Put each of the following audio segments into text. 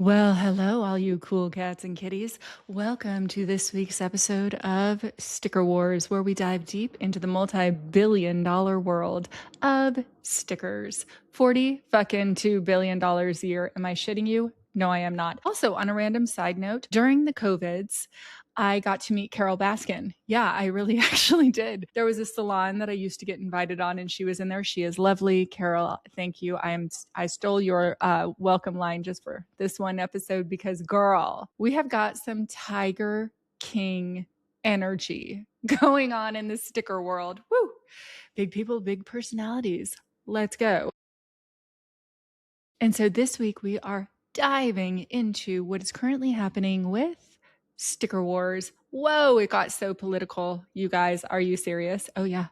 Well, hello, all you cool cats and kitties. Welcome to this week's episode of Sticker Wars, where we dive deep into the multi-billion-dollar world of stickers. 40 fucking $2 billion a year. Am I shitting you? No, I am not. Also, on a random side note, during the COVIDs, I got to meet Carole Baskin. Yeah, I really actually did. There was a salon that I used to get invited on, and she was in there. She is lovely. Carole, thank you. I stole your welcome line just for this one episode because, girl, we have got some Tiger King energy going on in the sticker world. Woo! Big people, big personalities. Let's go. And so this week we are diving into what is currently happening with Sticker Wars. Whoa, it got so political. You guys, are you serious? Oh, yeah.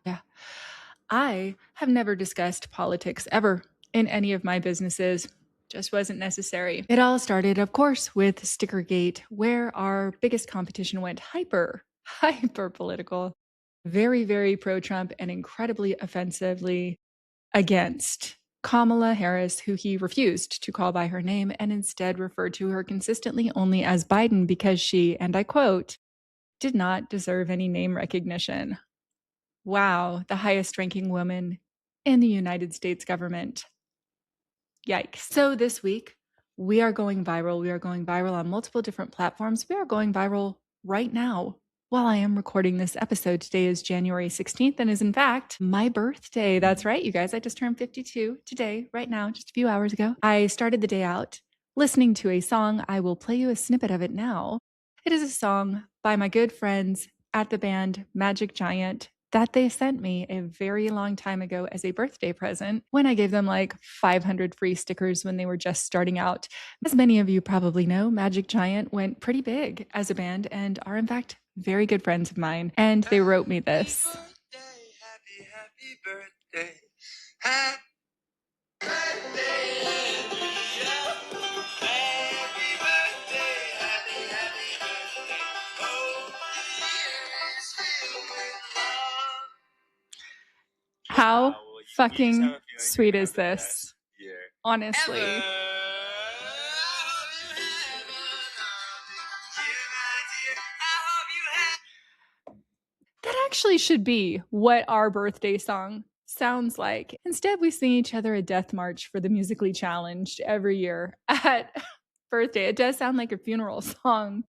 I have never discussed politics ever in any of my businesses. Just wasn't necessary. It all started, of course, with Stickergate, where our biggest competition went hyper political, very, very pro-Trump and incredibly offensively against Kamala Harris, who he refused to call by her name and instead referred to her consistently only as Biden because she, and I quote, did not deserve any name recognition. Wow, the highest ranking woman in the United States government. Yikes. So this week, we are going viral. We are going viral on multiple different platforms. We are going viral right now. While I am recording this episode, today is January 16th and is in fact my birthday. That's right, you guys. I just turned 52 today, right now, just a few hours ago. I started the day out listening to a song. I will play you a snippet of it now. It is a song by my good friends at the band Magic Giant that they sent me a very long time ago as a birthday present when I gave them like 500 free stickers when they were just starting out. As many of you probably know, Magic Giant went pretty big as a band and are in fact very good friends of mine. And they wrote me this. Happy birthday. Happy birthday. How fucking sweet is this? Honestly. That actually should be what our birthday song sounds like. Instead, we sing each other a death march for the musically challenged every year at birthday. It does sound like a funeral song.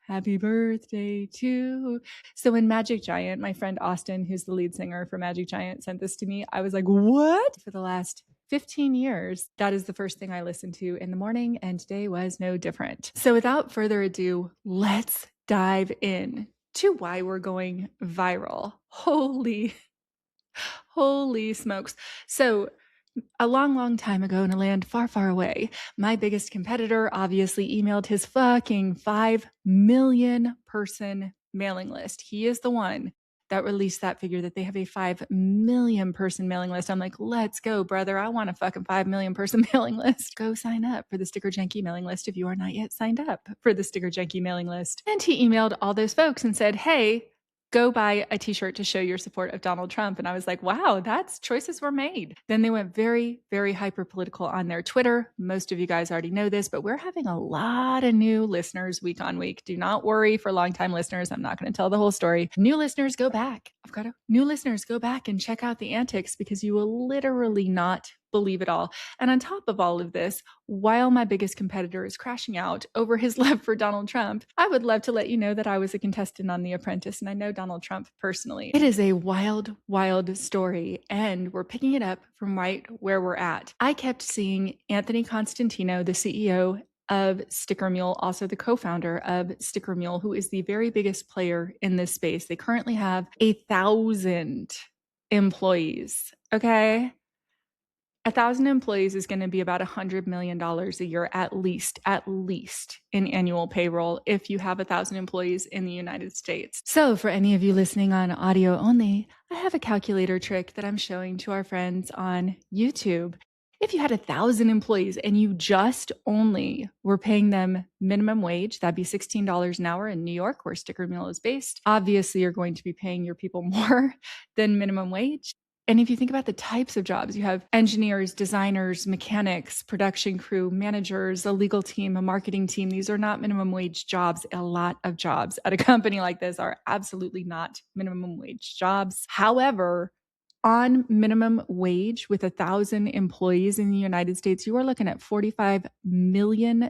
Happy birthday to. So when Magic Giant, my friend Austin, who's the lead singer for Magic Giant, sent this to me, I was like, what? For the last 15 years, that is the first thing I listened to in the morning, and today was no different. So without further ado, let's dive in to why we're going viral. Holy smokes. So a long time ago in a land far away, my biggest competitor obviously emailed his fucking 5 million person mailing list. He is the one that released that figure that they have a 5 million person mailing list. I'm like, let's go, brother. I want a fucking 5 million person mailing list. Go sign up for the Sticker Junkie mailing list if you are not yet signed up for the Sticker Junkie mailing list. And he emailed all those folks and said, hey, go buy a t-shirt to show your support of Donald Trump. And I was like, wow, that's choices were made. Then they went very hyper political on their Twitter. Most of you guys already know this, but we're having a lot of new listeners week on week. Do not worry for longtime listeners. I'm not going to tell the whole story. New listeners, go back. New listeners, go back and check out the antics because you will literally not believe it all. And on top of all of this, while my biggest competitor is crashing out over his love for Donald Trump, I would love to let you know that I was a contestant on The Apprentice and I know Donald Trump personally. It is a wild story, and we're picking it up from right where we're at. I kept seeing Anthony Constantino, the CEO of StickerMule, also the co-founder of StickerMule, who is the very biggest player in this space. They currently have 1,000 employees. Okay. 1,000 employees is going to be about $100 million a year, at least in annual payroll if you have 1,000 employees in the United States. So for any of you listening on audio only, I have a calculator trick that I'm showing to our friends on YouTube. If you had 1,000 employees and you just only were paying them minimum wage, that'd be $16 an hour in New York, where StickerMule is based. Obviously, you're going to be paying your people more than minimum wage. And if you think about the types of jobs, you have engineers, designers, mechanics, production crew, managers, a legal team, a marketing team. These are not minimum wage jobs. A lot of jobs at a company like this are absolutely not minimum wage jobs. However, on minimum wage with 1,000 employees in the United States, you are looking at $45 million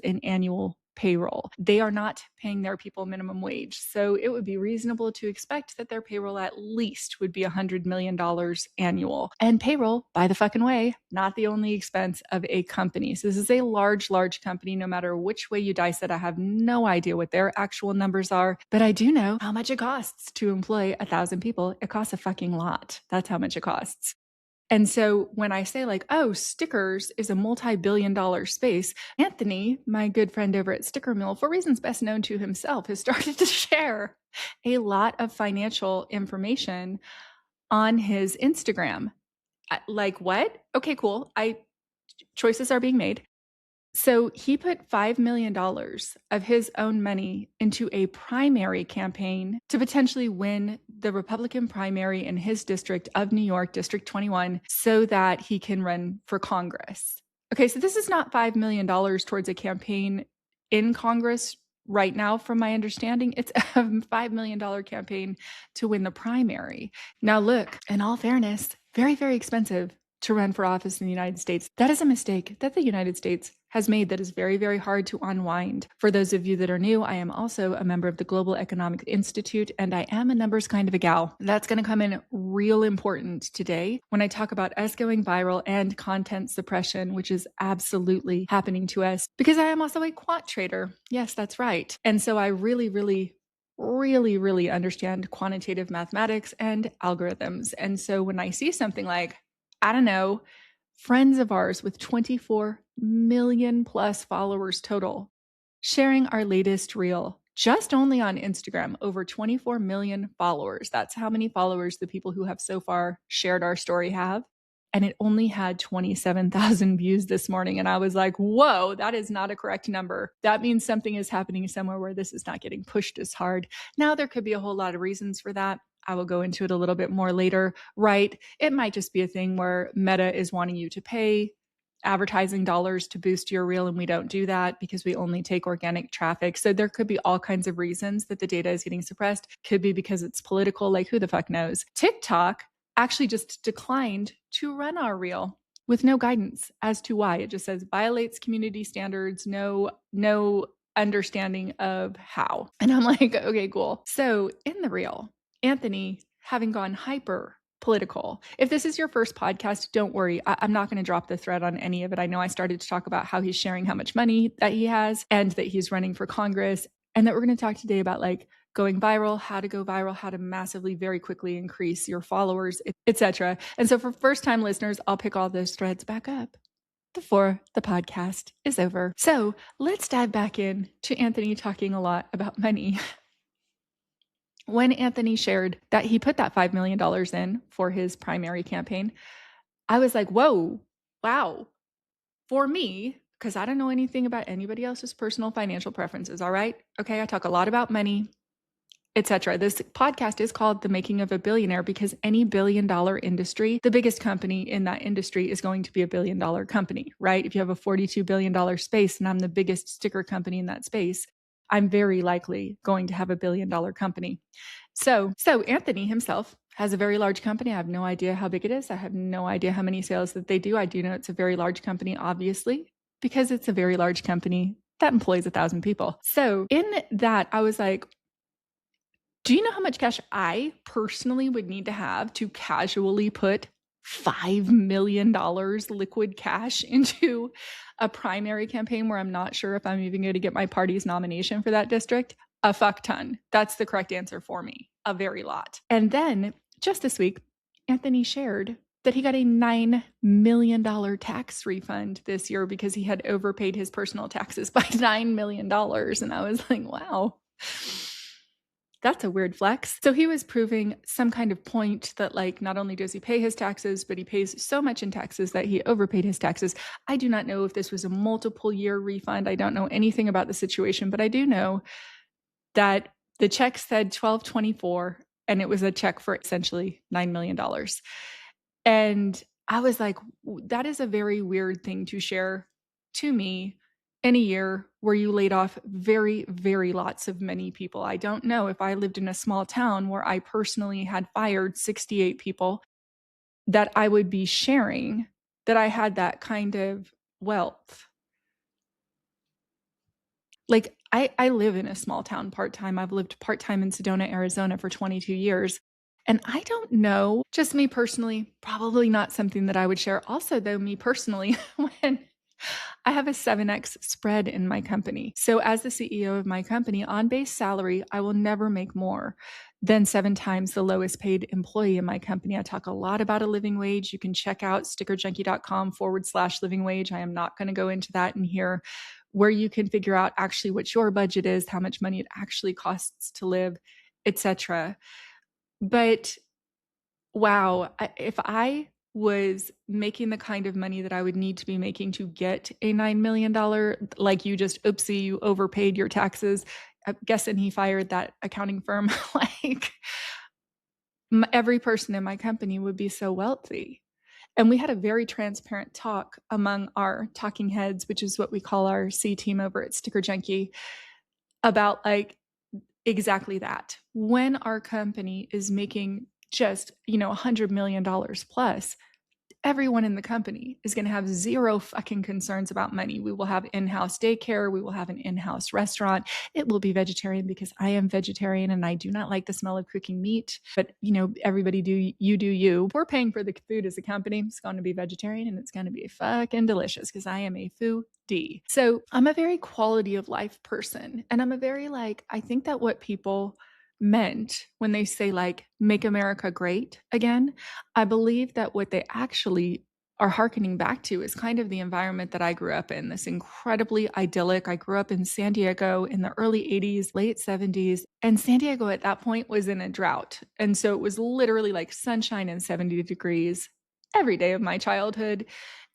in annual payroll. They are not paying their people minimum wage. So it would be reasonable to expect that their payroll at least would be $100 million annual. And payroll, by the fucking way, not the only expense of a company. So this is a large, large company. No matter which way you dice it, I have no idea what their actual numbers are, but I do know how much it costs to employ 1,000 people. It costs a fucking lot. That's how much it costs. And so when I say like, oh, stickers is a multi-billion-dollar space, Anthony, my good friend over at StickerMule, for reasons best known to himself, has started to share a lot of financial information on his Instagram. Like what? Okay, cool. Choices are being made. So he put $5 million of his own money into a primary campaign to potentially win the Republican primary in his district of New York, District 21, so that he can run for Congress. Okay, so this is not $5 million towards a campaign in Congress right now, from my understanding. It's a $5 million campaign to win the primary. Now, look, in all fairness, very, very expensive to run for office in the United States. That is a mistake that the United States has made that is very, very hard to unwind. For those of you that are new, I am also a member of the Global Economic Institute, and I am a numbers kind of a gal. That's going to come in real important today when I talk about us going viral and content suppression, which is absolutely happening to us because I am also a quant trader. Yes, that's right. And so I really, really understand quantitative mathematics and algorithms. And so when I see something like, I don't know, friends of ours with 24 million plus followers total, sharing our latest reel, just only on Instagram, over 24 million followers. That's how many followers the people who have so far shared our story have. And it only had 27,000 views this morning. And I was like, whoa, that is not a correct number. That means something is happening somewhere where this is not getting pushed as hard. Now, there could be a whole lot of reasons for that. I will go into it a little bit more later, right? It might just be a thing where Meta is wanting you to pay advertising dollars to boost your reel, and we don't do that because we only take organic traffic. So there could be all kinds of reasons that the data is getting suppressed. Could be because it's political, like who the fuck knows. TikTok actually just declined to run our reel with no guidance as to why. It just says violates community standards, no understanding of how. And I'm like, okay, cool. So in the reel, Anthony, having gone hyper political. If this is your first podcast, don't worry. I'm not going to drop the thread on any of it. I know I started to talk about how he's sharing how much money that he has and that he's running for Congress, and that we're going to talk today about like going viral, how to go viral, how to massively, very quickly increase your followers, etc. And so for first-time listeners, I'll pick all those threads back up before the podcast is over. So let's dive back in to Anthony talking a lot about money. When Anthony shared that he put that $5 million in for his primary campaign, I was like, whoa, wow. For me, because I don't know anything about anybody else's personal financial preferences, all right? Okay, I talk a lot about money, etc. This podcast is called The Making of a Billionaire because any billion-dollar industry, the biggest company in that industry is going to be a billion-dollar company, right? If you have a $42 billion space and I'm the biggest sticker company in that space, I'm very likely going to have a billion-dollar company. So Anthony himself has a very large company. I have no idea how big it is. I have no idea how many sales that they do. I do know it's a very large company, obviously, because it's a very large company that employs 1,000 people. So in that, I was like, do you know how much cash I personally would need to have to casually put $5 million liquid cash into a primary campaign where I'm not sure if I'm even going to get my party's nomination for that district? A fuck ton. That's the correct answer for me. A very lot. And then just this week, Anthony shared that he got a $9 million tax refund this year because he had overpaid his personal taxes by $9 million. And I was like, wow. That's a weird flex. So he was proving some kind of point that like not only does he pay his taxes, but he pays so much in taxes that he overpaid his taxes. I do not know if this was a multiple year refund. I don't know anything about the situation, but I do know that the check said 12/24 and it was a check for essentially $9 million. And I was like, that is a very weird thing to share to me in a year where you laid off very, very lots of many people. I don't know if I lived in a small town where I personally had fired 68 people that I would be sharing that I had that kind of wealth. Like I live in a small town part-time. I've lived part-time in Sedona, Arizona for 22 years. And I don't know, just me personally, probably not something that I would share. Also, though, me personally, when I have a 7x spread in my company. So, as the CEO of my company, on base salary, I will never make more than 7 times the lowest paid employee in my company. I talk a lot about a living wage. You can check out stickerjunkie.com/living wage. I am not going to go into that in here, where you can figure out actually what your budget is, how much money it actually costs to live, etc. But wow, if I was making the kind of money that I would need to be making to get a $9 million, like you just, oopsie, you overpaid your taxes. I'm guessing he fired that accounting firm. Like every person in my company would be so wealthy. And we had a very transparent talk among our talking heads, which is what we call our C team over at Sticker Junkie, about like exactly that. When our company is making just, $100 million plus, everyone in the company is going to have zero fucking concerns about money. We will have in-house daycare. We will have an in-house restaurant. It will be vegetarian because I am vegetarian and I do not like the smell of cooking meat. But, everybody do you. We're paying for the food as a company. It's going to be vegetarian and it's going to be fucking delicious because I am a foodie. So I'm a very quality of life person. And I'm a very I think that what people meant when they say make America great again, I believe that what they actually are hearkening back to is kind of the environment that I grew up in, this incredibly idyllic. I grew up in San Diego in the early 80s, late 70s, and San Diego at that point was in a drought. And so it was literally like sunshine and 70 degrees every day of my childhood.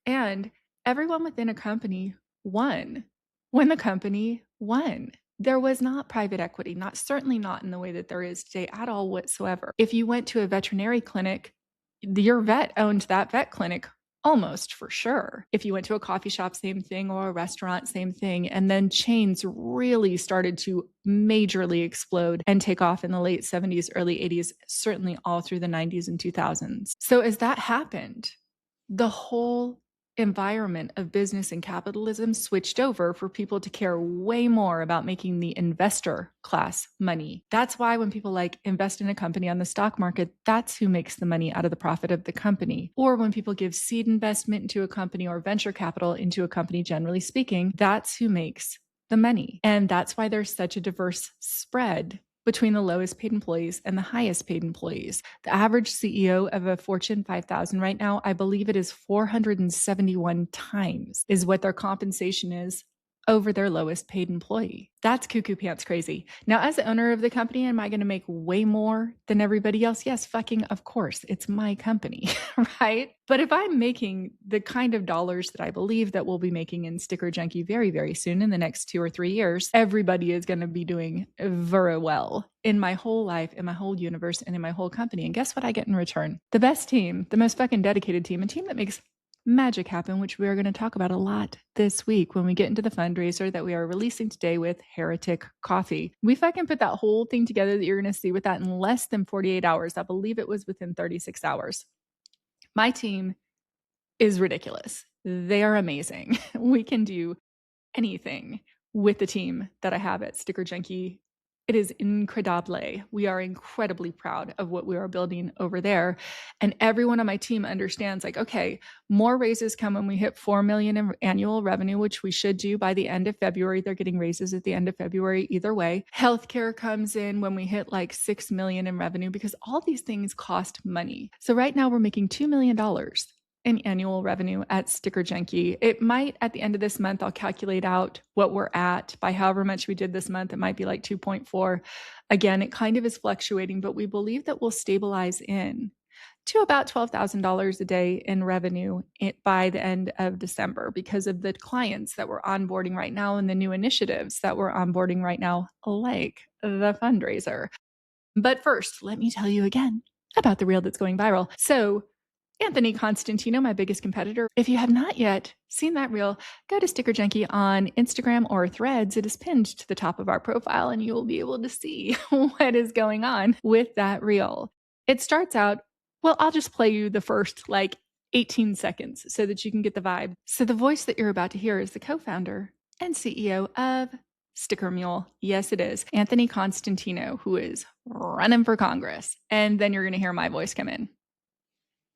And everyone within a company won when the company won. There was not private equity, certainly not in the way that there is today at all whatsoever. If you went to a veterinary clinic, your vet owned that vet clinic almost for sure. If you went to a coffee shop, same thing, or a restaurant, same thing. And then chains really started to majorly explode and take off in the late 70s, early 80s, certainly all through the 90s and 2000s. So as that happened, the whole environment of business and capitalism switched over for people to care way more about making the investor class money. That's why when people invest in a company on the stock market, that's who makes the money out of the profit of the company. Or when people give seed investment into a company or venture capital into a company, generally speaking, that's who makes the money. And that's why there's such a diverse spread between the lowest paid employees and the highest paid employees. The average CEO of a Fortune 5000 right now, I believe it is 471 times is what their compensation is over their lowest paid employee. That's cuckoo pants crazy. Now, as the owner of the company, am I going to make way more than everybody else? Yes, fucking of course. It's my company, right? But if I'm making the kind of dollars that I believe that we'll be making in Sticker Junkie very, very soon in the next 2 or 3 years, everybody is going to be doing very well in my whole life, in my whole universe, and in my whole company. And guess what I get in return? The best team, the most fucking dedicated team, a team that makes magic happen, which we are going to talk about a lot this week when we get into the fundraiser that we are releasing today with Heretic Coffee. We fucking put that whole thing together that you're going to see with that in less than 48 hours. I believe it was within 36 hours. My team is ridiculous. They are amazing. We can do anything with the team that I have at Sticker Junkie. It is incredible. We are incredibly proud of what we are building over there. And everyone on my team understands okay, more raises come when we hit 4 million in annual revenue, which we should do by the end of February. They're getting raises at the end of February either way. Healthcare comes in when we hit 6 million in revenue because all these things cost money. So right now we're making $2 million in annual revenue at Sticker Junkie. It might, at the end of this month, I'll calculate out what we're at by however much we did this month. It might be 2.4. Again, it kind of is fluctuating, but we believe that we'll stabilize in to about $12,000 a day in revenue by the end of December because of the clients that we're onboarding right now and the new initiatives that we're onboarding right now, like the fundraiser. But first, let me tell you again about the reel that's going viral. So, Anthony Constantino, my biggest competitor. If you have not yet seen that reel, go to Sticker Junkie on Instagram or Threads. It is pinned to the top of our profile, and you will be able to see what is going on with that reel. It starts out, well, I'll just play you the first 18 seconds so that you can get the vibe. So, the voice that you're about to hear is the co founder and CEO of StickerMule. Yes, it is Anthony Constantino, who is running for Congress. And then you're going to hear my voice come in.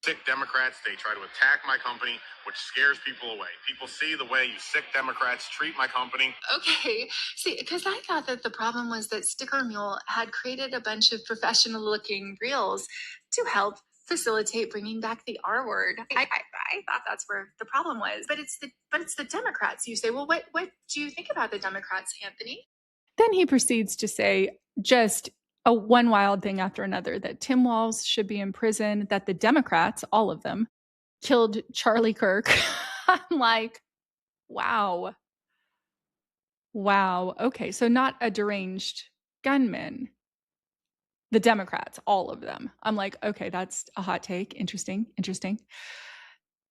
Sick Democrats, they try to attack my company, which scares people away. People see the way you sick Democrats treat my company. Okay, see, because I thought that the problem was that StickerMule had created a bunch of professional-looking reels to help facilitate bringing back the R word. I thought that's where the problem was, but it's the Democrats. You say, well, what do you think about the Democrats, Anthony? Then he proceeds to say just a one wild thing after another, that Tim Walz should be in prison, that the Democrats, all of them, killed Charlie Kirk. I'm like, wow. Wow. Okay. So not a deranged gunman. The Democrats, all of them. I'm like, okay, that's a hot take. Interesting.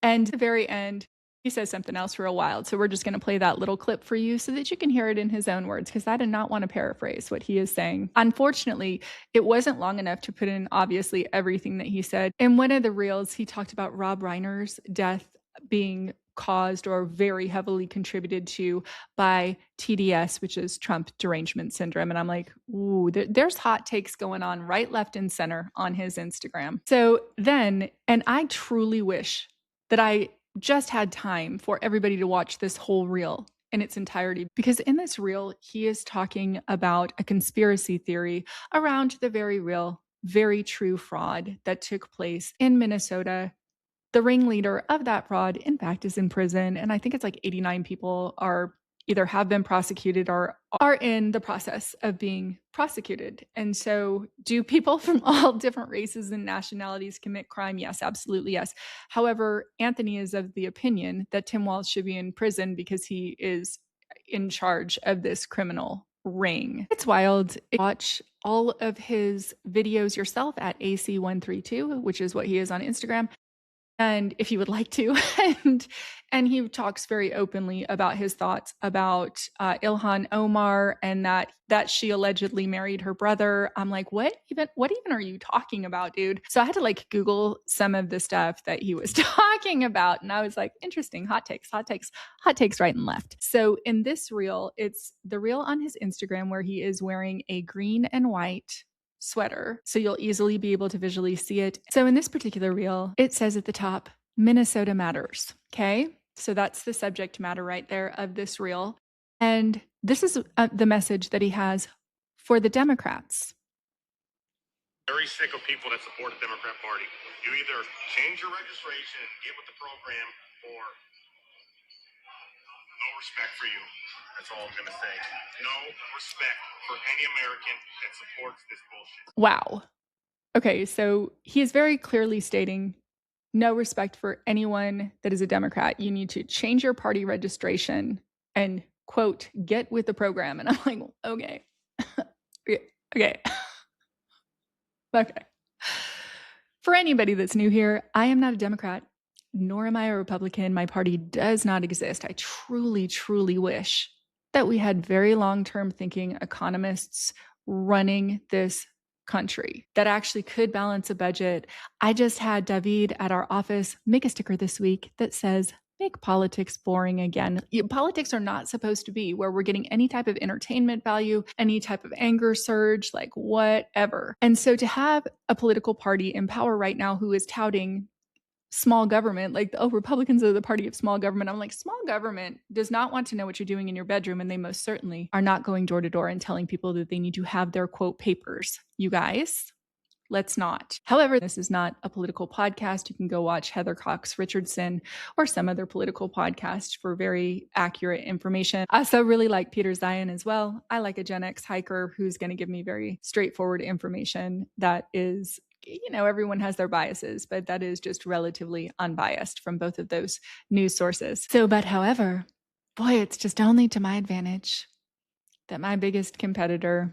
And at the very end, he says something else real wild. So we're just going to play that little clip for you so that you can hear it in his own words, because I did not want to paraphrase what he is saying. Unfortunately, it wasn't long enough to put in obviously everything that he said. In one of the reels, he talked about Rob Reiner's death being caused or very heavily contributed to by TDS, which is Trump derangement syndrome. And I'm like, ooh, there's hot takes going on right, left, and center on his Instagram. So then, and I truly wish that I just had time for everybody to watch this whole reel in its entirety, because in this reel, he is talking about a conspiracy theory around the very real, very true fraud that took place in Minnesota. The ringleader of that fraud, in fact, is in prison. And I think it's like 89 people are either have been prosecuted or are in the process of being prosecuted. And so, do people from all different races and nationalities commit crime? Yes, absolutely, yes. However, Anthony is of the opinion that Tim Walz should be in prison because he is in charge of this criminal ring. It's wild. Watch all of his videos yourself at AC132, which is what he is on Instagram. And if you would like to, and he talks very openly about his thoughts about Ilhan Omar, and that she allegedly married her brother. I'm like, what even are you talking about, dude? So I had to Google some of the stuff that he was talking about, and I was like, interesting, hot takes right and left. So in this reel, it's the reel on his Instagram where he is wearing a green and white sweater, so you'll easily be able to visually see it. So in this particular reel, it says at the top, Minnesota matters. Okay, so that's the subject matter right there of this reel. And this is the message that he has for the Democrats. Very sick of people that support the Democrat Party. You either change your registration and get with the program, or no respect for you. That's all I'm going to say. No respect for any American that supports this bullshit. Wow. Okay, so he is very clearly stating no respect for anyone that is a Democrat. You need to change your party registration and, quote, get with the program. And I'm like, okay. Okay. Okay. For anybody that's new here, I am not a Democrat, nor am I a Republican. My party does not exist. I truly, truly wish that we had very long-term thinking economists running this country that actually could balance a budget. I just had David at our office make a sticker this week that says, make politics boring again. Politics are not supposed to be where we're getting any type of entertainment value, any type of anger surge, like whatever. And so to have a political party in power right now who is touting small government, like, oh, Republicans are the party of small government. I'm like, small government does not want to know what you're doing in your bedroom, and they most certainly are not going door to door and telling people that they need to have their quote papers. You guys, let's not. However, this is not a political podcast. You can go watch Heather Cox Richardson or some other political podcast for very accurate information. I also really like Peter Zion as well. I like a Gen X hiker who's going to give me very straightforward information that is, everyone has their biases, but that is just relatively unbiased from both of those news sources. But however, boy, it's just only to my advantage that my biggest competitor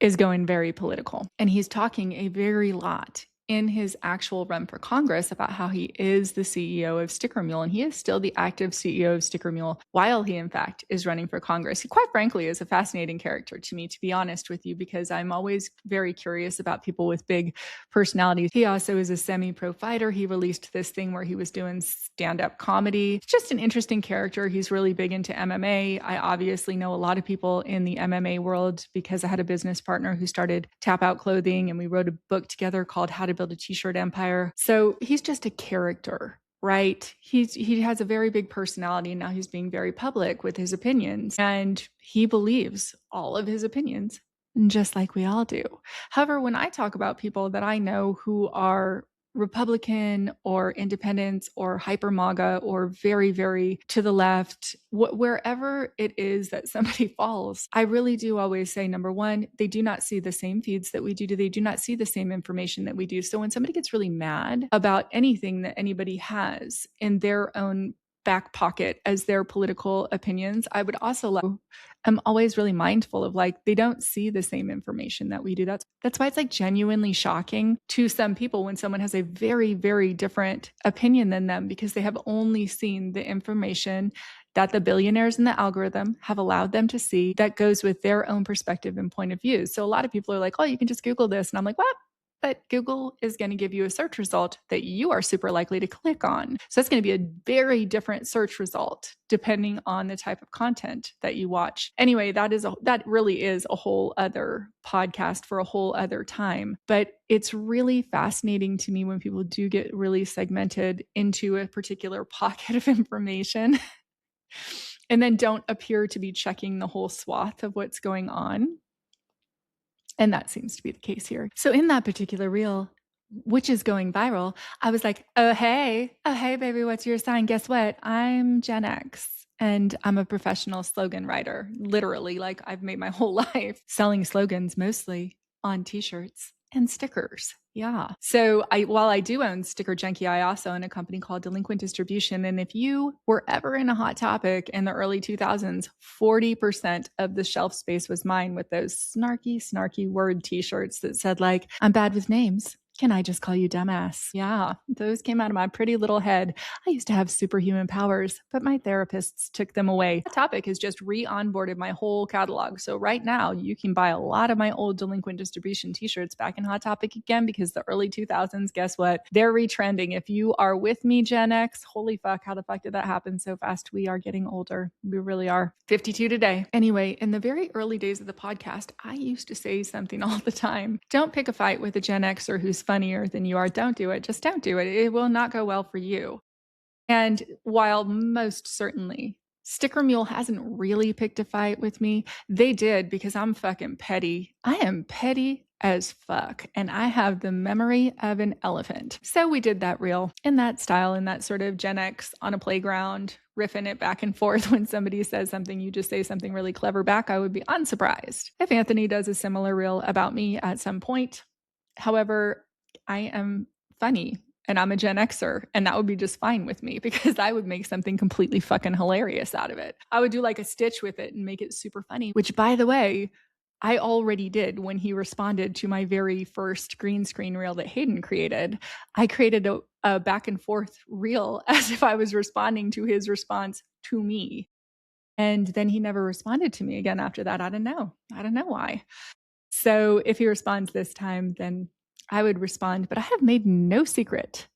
is going very political. And he's talking a very lot in his actual run for Congress about how he is the CEO of StickerMule, and he is still the active CEO of StickerMule while he, in fact, is running for Congress. He, quite frankly, is a fascinating character to me, to be honest with you, because I'm always very curious about people with big personalities. He also is a semi-pro fighter. He released this thing where he was doing stand-up comedy. It's just an interesting character. He's really big into MMA. I obviously know a lot of people in the MMA world because I had a business partner who started Tap Out Clothing, and we wrote a book together called How to Build a T-shirt Empire. So he's just a character, right? He has a very big personality, and now he's being very public with his opinions, and he believes all of his opinions, just like we all do. However, when I talk about people that I know who are Republican or independents or hyper MAGA or very, very to the left, wherever it is that somebody falls, I really do always say, number one, they do not see the same feeds that we do. They do not see the same information that we do. So when somebody gets really mad about anything that anybody has in their own back pocket as their political opinions, I would also I'm always really mindful of, like, they don't see the same information that we do. That's why it's like genuinely shocking to some people when someone has a very, very different opinion than them, because they have only seen the information that the billionaires in the algorithm have allowed them to see that goes with their own perspective and point of view. So a lot of people are like, oh, you can just Google this. And I'm like, what? But Google is going to give you a search result that you are super likely to click on. So that's going to be a very different search result depending on the type of content that you watch. Anyway, that really is a whole other podcast for a whole other time. But it's really fascinating to me when people do get really segmented into a particular pocket of information and then don't appear to be checking the whole swath of what's going on. And that seems to be the case here. So in that particular reel, which is going viral, I was like, oh, hey, baby, what's your sign? Guess what? I'm Gen X and I'm a professional slogan writer. Literally, like, I've made my whole life selling slogans, mostly on t-shirts and stickers. Yeah. So while I do own Sticker Junkie, I also own a company called Delinquent Distribution. And if you were ever in a hot topic in the early 2000s, 40% of the shelf space was mine, with those snarky word t-shirts that said, like, I'm bad with names. Can I just call you dumbass? Yeah, those came out of my pretty little head. I used to have superhuman powers, but my therapists took them away. That topic has just re-onboarded my whole catalog. So right now you can buy a lot of my old Delinquent Distribution t-shirts back in Hot Topic again, because the early 2000s, guess what? They're retrending. If you are with me, Gen X, holy fuck, how the fuck did that happen so fast? We are getting older. We really are. 52 today. Anyway, in the very early days of the podcast, I used to say something all the time. Don't pick a fight with a Gen Xer who's funnier than you are. Don't do it. Just don't do it. It will not go well for you. And while most certainly StickerMule hasn't really picked a fight with me, they did, because I'm fucking petty. I am petty as fuck, and I have the memory of an elephant. So we did that reel in that style, in that sort of Gen X on a playground, riffing it back and forth. When somebody says something, you just say something really clever back. I would be unsurprised if Anthony does a similar reel about me at some point. However, I am funny and I'm a Gen Xer, and that would be just fine with me, because I would make something completely fucking hilarious out of it. I would do like a stitch with it and make it super funny, which, by the way, I already did when he responded to my very first green screen reel that Hayden created. I created a back and forth reel as if I was responding to his response to me. And then he never responded to me again after that. I don't know why. So if he responds this time, then I would respond. But I have made no secret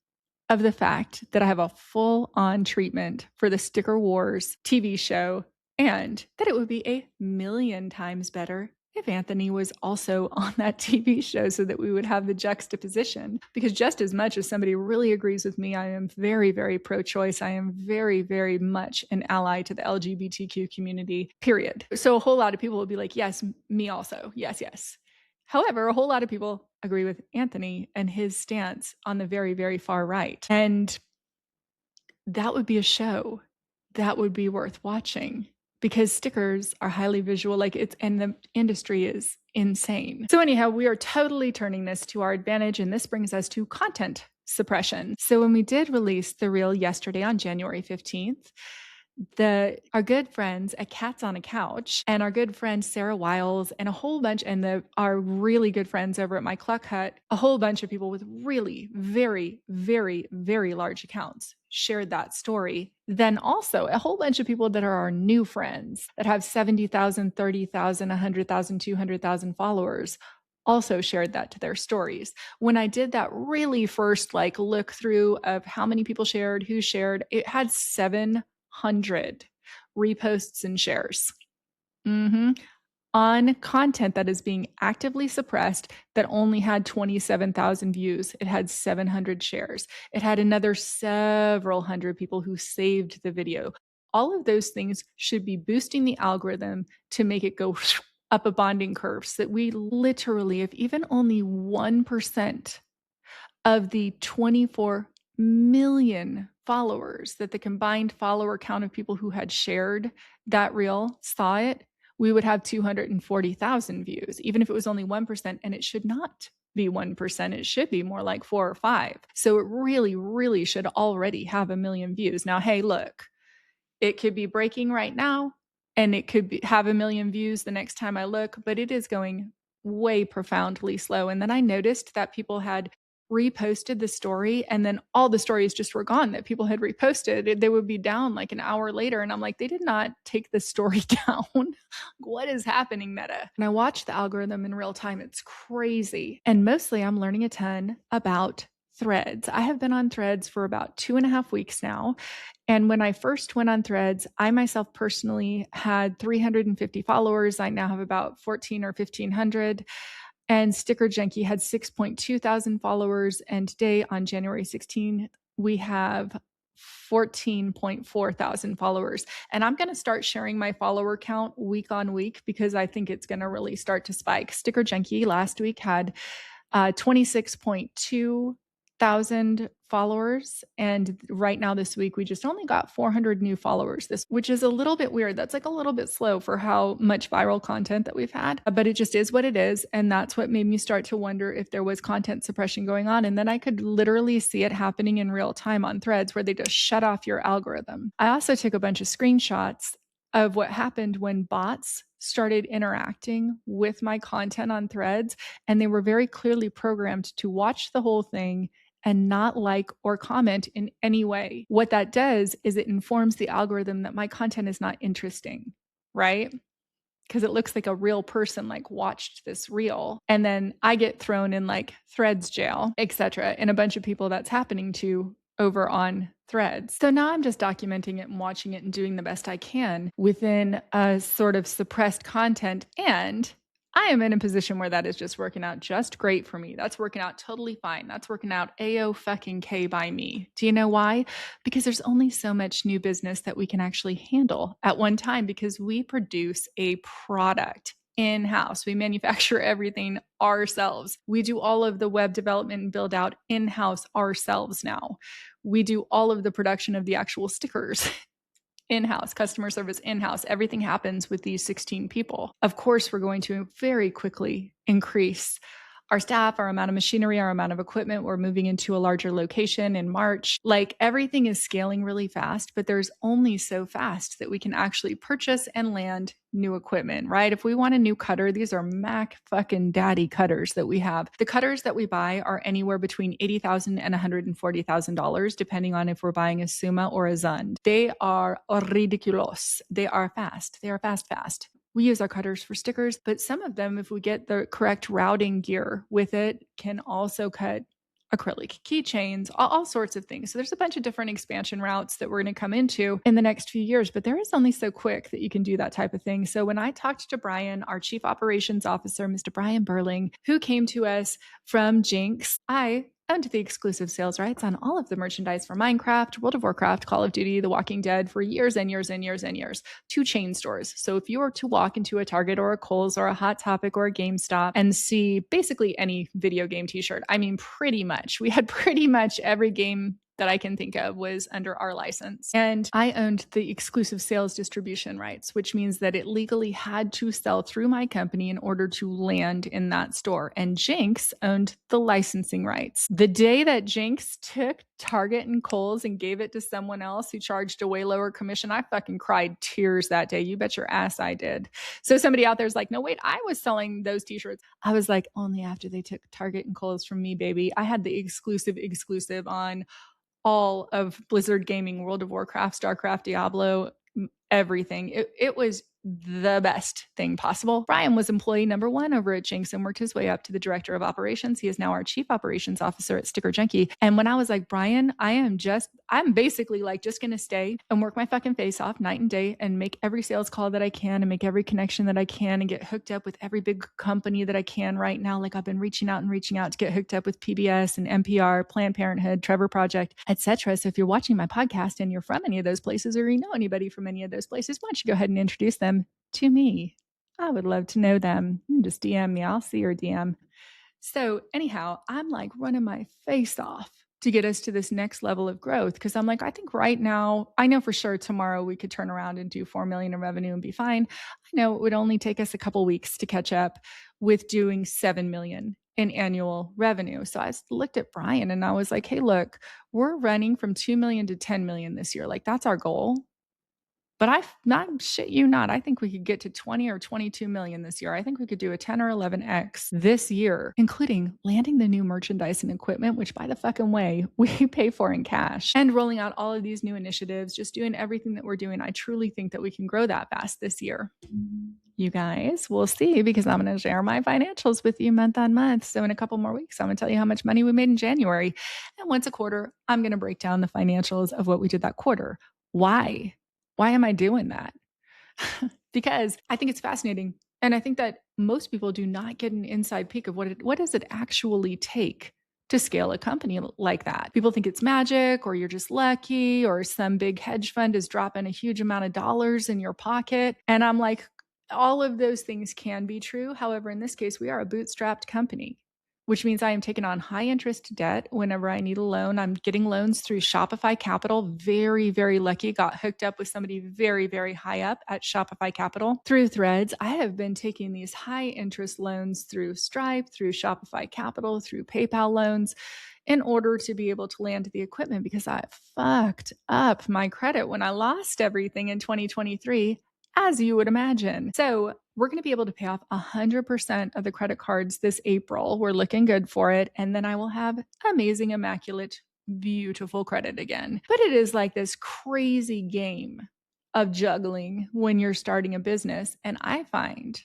of the fact that I have a full-on treatment for the StickerWars TV show, and that it would be a million times better if Anthony was also on that TV show, so that we would have the juxtaposition. Because just as much as somebody really agrees with me, I am very, very pro-choice. I am very, very much an ally to the LGBTQ community, period. So a whole lot of people will be like, yes, me also. Yes, yes. However, a whole lot of people agree with Anthony and his stance on the very, very far right. And that would be a show that would be worth watching, because stickers are highly visual, and the industry is insane. So anyhow, we are totally turning this to our advantage, and this brings us to content suppression. So when we did release the reel yesterday on January 15th, our good friends at Cats on a Couch and our good friend Sarah Wiles and a whole bunch and our really good friends over at My Cluck Hut, a whole bunch of people with really very, very, very large accounts shared that story. Then also a whole bunch of people that are our new friends that have 70,000, 30,000, 100,000, 200,000 followers also shared that to their stories. When I did that really first like look through of how many people shared, who shared, it had 700 reposts and shares. On content that is being actively suppressed that only had 27,000 views. It had 700 shares. It had another several hundred people who saved the video. All of those things should be boosting the algorithm to make it go up a bonding curve so that we literally, if even only 1% of the 24 million followers that the combined follower count of people who had shared that reel saw it, we would have 240,000 views, even if it was only 1%. And it should not be 1%. It should be more like 4 or 5. So it really, really should already have 1,000,000 views. Now, hey, look, it could be breaking right now and it could have 1,000,000 views the next time I look, but it is going way profoundly slow. And then I noticed that people had reposted the story and then all the stories just were gone that people had reposted. They would be down like an hour later. And I'm like, they did not take the story down. What is happening, Meta? And I watched the algorithm in real time. It's crazy. And mostly I'm learning a ton about Threads. I have been on Threads for about 2.5 weeks now. And when I first went on Threads, I myself personally had 350 followers. I now have about 14 or 1,500. And Sticker Junkie had 6.2 thousand followers. And today, on January 16th, we have 14.4 thousand followers. And I'm going to start sharing my follower count week on week because I think it's going to really start to spike. Sticker Junkie last week had 26.2 thousand followers. And right now this week, we just only got 400 new followers which is a little bit weird. That's like a little bit slow for how much viral content that we've had, but it just is what it is. And that's what made me start to wonder if there was content suppression going on. And then I could literally see it happening in real time on Threads where they just shut off your algorithm. I also took a bunch of screenshots of what happened when bots started interacting with my content on Threads, and they were very clearly programmed to watch the whole thing and not like or comment in any way. What that does is it informs the algorithm that my content is not interesting, right? Because it looks like a real person like watched this reel, and then I get thrown in like Threads jail, etc. And a bunch of people that's happening to over on Threads. So now I'm just documenting it and watching it and doing the best I can within a sort of suppressed content. And I am in a position where that is just working out just great for me. That's working out totally fine. That's working out A-O fucking K by me. Do you know why? Because there's only so much new business that we can actually handle at one time because we produce a product in-house. We manufacture everything ourselves. We do all of the web development and build out in-house ourselves now. We do all of the production of the actual stickers in-house, customer service in-house. Everything happens with these 16 people. Of course, we're going to very quickly increase our staff, our amount of machinery, our amount of equipment. We're moving into a larger location in March. Like everything is scaling really fast, but there's only so fast that we can actually purchase and land new equipment, right? If we want a new cutter, these are Mac fucking daddy cutters that we have. The cutters that we buy are anywhere between $80,000 and $140,000, depending on if we're buying a Suma or a Zund. They are ridiculous. They are fast. They are fast. We use our cutters for stickers, but some of them, if we get the correct routing gear with it, can also cut acrylic keychains, all sorts of things. So there's a bunch of different expansion routes that we're going to come into in the next few years, but there is only so quick that you can do that type of thing. So when I talked to Brian, our chief operations officer, Mr. Brian Burling, who came to us from Jinx, I owned the exclusive sales rights on all of the merchandise for Minecraft, World of Warcraft, Call of Duty, The Walking Dead for years and years and years and years, 2 chain stores. So if you were to walk into a Target or a Kohl's or a Hot Topic or a GameStop and see basically any video game t-shirt, I mean, pretty much, we had pretty much every game that I can think of was under our license. And I owned the exclusive sales distribution rights, which means that it legally had to sell through my company in order to land in that store. And Jinx owned the licensing rights. The day that Jinx took Target and Kohl's and gave it to someone else who charged a way lower commission, I fucking cried tears that day. You bet your ass I did. So somebody out there's like, no, wait, I was selling those t-shirts. I was like, only after they took Target and Kohl's from me, baby. I had the exclusive on all of Blizzard Gaming, World of Warcraft, StarCraft, Diablo, everything. It was the best thing possible. Brian was employee number one over at Jinx and worked his way up to the director of operations. He is now our chief operations officer at Sticker Junkie. And when I was like, Brian, I'm basically like just going to stay and work my fucking face off night and day and make every sales call that I can and make every connection that I can and get hooked up with every big company that I can right now. Like I've been reaching out to get hooked up with PBS and NPR, Planned Parenthood, Trevor Project, etc. So if you're watching my podcast and you're from any of those places or you know anybody from any of those places, why don't you go ahead and introduce them to me? I would love to know them. Just DM me. I'll see your DM. So anyhow, I'm like running my face off to get us to this next level of growth. Because I'm like, I think right now, I know for sure tomorrow we could turn around and do 4 million in revenue and be fine. I know it would only take us a couple weeks to catch up with doing 7 million in annual revenue. So I looked at Brian and I was like, hey, look, we're running from 2 million to 10 million this year. Like that's our goal. But I think we could get to 20 or 22 million this year. I think we could do a 10 or 11x this year, including landing the new merchandise and equipment, which by the fucking way, we pay for in cash, and rolling out all of these new initiatives, just doing everything that we're doing. I truly think that we can grow that fast this year. You guys, we'll see, because I'm going to share my financials with you month on month. So in a couple more weeks, I'm going to tell you how much money we made in January. And once a quarter, I'm going to break down the financials of what we did that quarter. Why? Why am I doing that? Because I think it's fascinating. And I think that most people do not get an inside peek of what does it actually take to scale a company like that. People think it's magic, or you're just lucky, or some big hedge fund is dropping a huge amount of dollars in your pocket. And I'm like, all of those things can be true. However, in this case, we are a bootstrapped company, which means I am taking on high interest debt whenever I need a loan. I'm getting loans through Shopify Capital. Very, very lucky. Got hooked up with somebody very, very high up at Shopify Capital through Threads. I have been taking these high interest loans through Stripe, through Shopify Capital, through PayPal loans, in order to be able to land the equipment, because I fucked up my credit when I lost everything in 2023, as you would imagine. So we're going to be able to pay off 100% of the credit cards this April. We're looking good for it. And then I will have amazing, immaculate, beautiful credit again. But it is like this crazy game of juggling when you're starting a business. And I find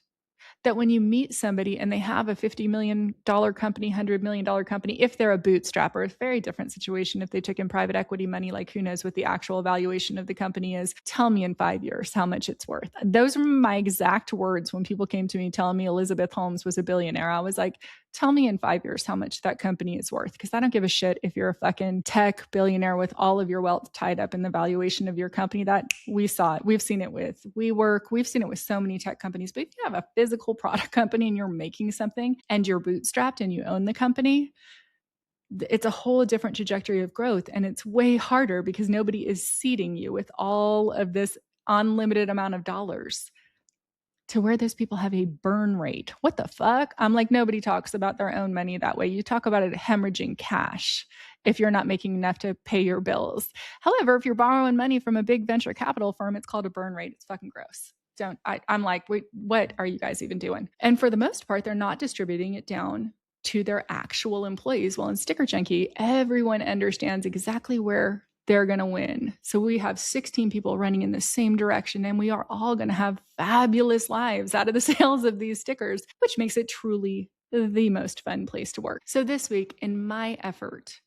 that when you meet somebody and they have a $50 million company, $100 million company, if they're a bootstrapper, it's a very different situation. If they took in private equity money, like who knows what the actual valuation of the company is. Tell me in 5 years how much it's worth. Those were my exact words when people came to me telling me Elizabeth Holmes was a billionaire. I was like, tell me in 5 years how much that company is worth, because I don't give a shit if you're a fucking tech billionaire with all of your wealth tied up in the valuation of your company. That we saw it. We've seen it with WeWork. We've seen it with so many tech companies. But if you have a physical product company and you're making something and you're bootstrapped and you own the company, it's a whole different trajectory of growth. And it's way harder because nobody is seeding you with all of this unlimited amount of dollars, to where those people have a burn rate. What the fuck? I'm like, nobody talks about their own money that way. You talk about it hemorrhaging cash if you're not making enough to pay your bills. However, if you're borrowing money from a big venture capital firm, it's called a burn rate. It's fucking gross. I'm like, wait, what are you guys even doing? And for the most part, they're not distributing it down to their actual employees. Well, in Sticker Junkie, everyone understands exactly where they're going to win. So we have 16 people running in the same direction, and we are all going to have fabulous lives out of the sales of these stickers, which makes it truly the most fun place to work. So this week, in my effort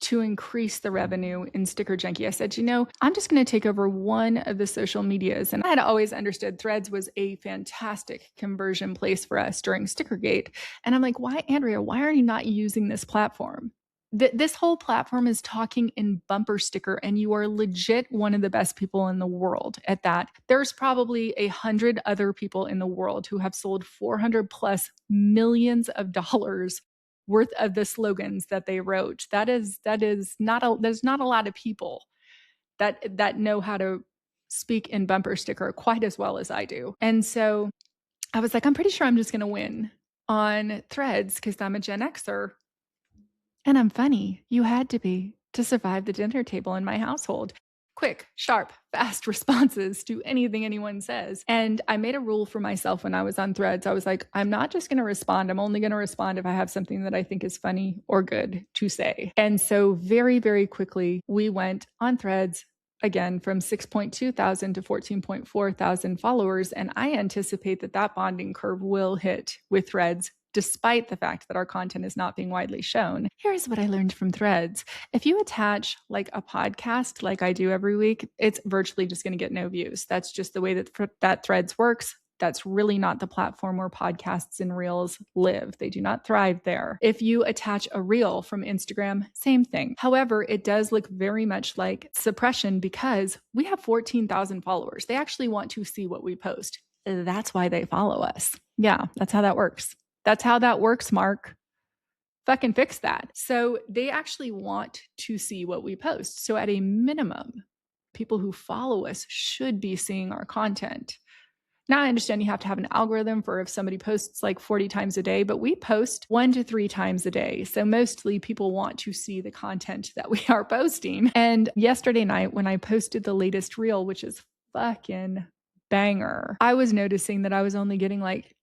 to increase the revenue in Sticker Junkie, I said, I'm just going to take over one of the social medias. And I had always understood Threads was a fantastic conversion place for us during Stickergate. And I'm like, why, Andrea, why are you not using this platform? This whole platform is talking in bumper sticker, and you are legit one of the best people in the world at that. There's probably 100 other people in the world who have sold 400 plus millions of dollars worth of the slogans that they wrote. There's not a lot of people that know how to speak in bumper sticker quite as well as I do. And so I was like, I'm pretty sure I'm just going to win on Threads because I'm a Gen Xer and I'm funny. You had to be to survive the dinner table in my household. Quick, sharp, fast responses to anything anyone says. And I made a rule for myself when I was on Threads. I was like, I'm not just going to respond. I'm only going to respond if I have something that I think is funny or good to say. And so very, very quickly, we went on Threads again from 6.2 thousand to 14.4 thousand followers. And I anticipate that bonding curve will hit with Threads despite the fact that our content is not being widely shown. Here's what I learned from Threads. If you attach like a podcast like I do every week, it's virtually just going to get no views. That's just the way that Threads works. That's really not the platform where podcasts and reels live. They do not thrive there. If you attach a reel from Instagram, same thing. However, it does look very much like Suppression because we have 14,000 followers. They actually want to see what we post. That's why they follow us. Yeah, that's how that works. That's how that works, Mark. Fucking fix that. So they actually want to see what we post. So at a minimum, people who follow us should be seeing our content. Now, I understand you have to have an algorithm for if somebody posts like 40 times a day, but we post 1 to 3 times a day. So mostly people want to see the content that we are posting. And yesterday night, when I posted the latest reel, which is fucking banger, I was noticing that I was only getting like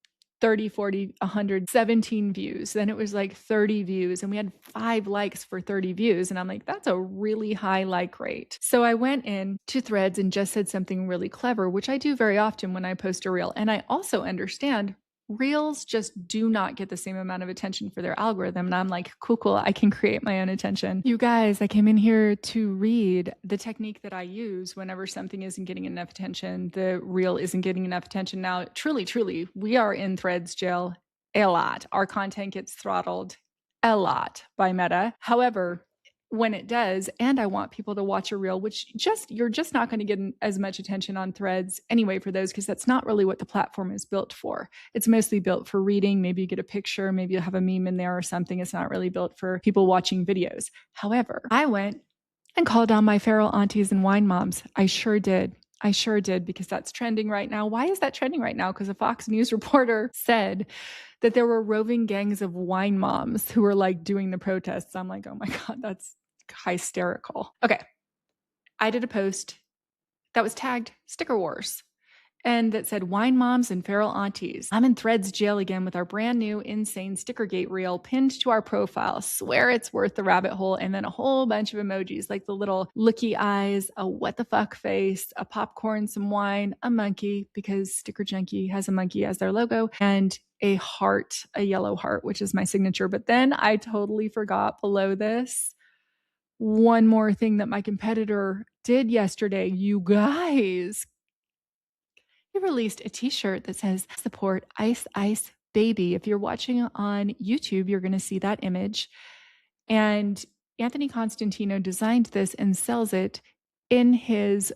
30, 40, 117 views. Then it was like 30 views, and we had 5 likes for 30 views. And I'm like, that's a really high like rate. So I went in to Threads and just said something really clever, which I do very often when I post a reel. And I also understand reels just do not get the same amount of attention for their algorithm. And I'm like, cool, I can create my own attention. You guys, I came in here to read the technique that I use whenever something isn't getting enough attention, the reel isn't getting enough attention. Now, truly, we are in Threads jail a lot. Our content gets throttled a lot by Meta. However, when it does, and I want people to watch a reel, which you're just not going to get as much attention on Threads anyway for those, because that's not really what the platform is built for. It's mostly built for reading. Maybe you get a picture, maybe you have a meme in there or something. It's not really built for people watching videos. However, I went and called on my feral aunties and wine moms. I sure did, because that's trending right now. Why is that trending right now? Because a Fox News reporter said that there were roving gangs of wine moms who were like doing the protests. I'm like, oh my God, that's hysterical. Okay. I did a post that was tagged StickerWars and that said wine moms and feral aunties. I'm in Threads jail again with our brand new insane Stickergate reel pinned to our profile. Swear it's worth the rabbit hole. And then a whole bunch of emojis like the little looky eyes, a what the fuck face, a popcorn, some wine, a monkey, because Sticker Junkie has a monkey as their logo, and a heart, a yellow heart, which is my signature. But then I totally forgot below this one more thing that my competitor did yesterday. You guys, he released a t-shirt that says support Ice Ice Baby. If you're watching on YouTube, you're going to see that image. And Anthony Constantino designed this and sells it in his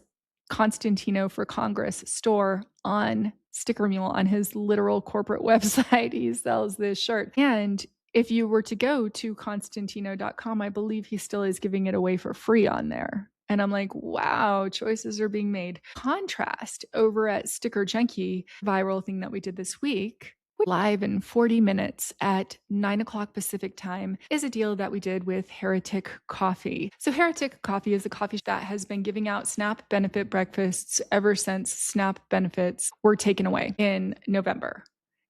Constantino for Congress store on StickerMule, on his literal corporate website. He sells this shirt. And if you were to go to constantino.com, I believe he still is giving it away for free on there. And I'm like, wow, choices are being made. Contrast over at Sticker Junkie, viral thing that we did this week, live in 40 minutes at 9 o'clock Pacific time, is a deal that we did with Heretic Coffee. So Heretic Coffee is a coffee that has been giving out SNAP benefit breakfasts ever since SNAP benefits were taken away in November.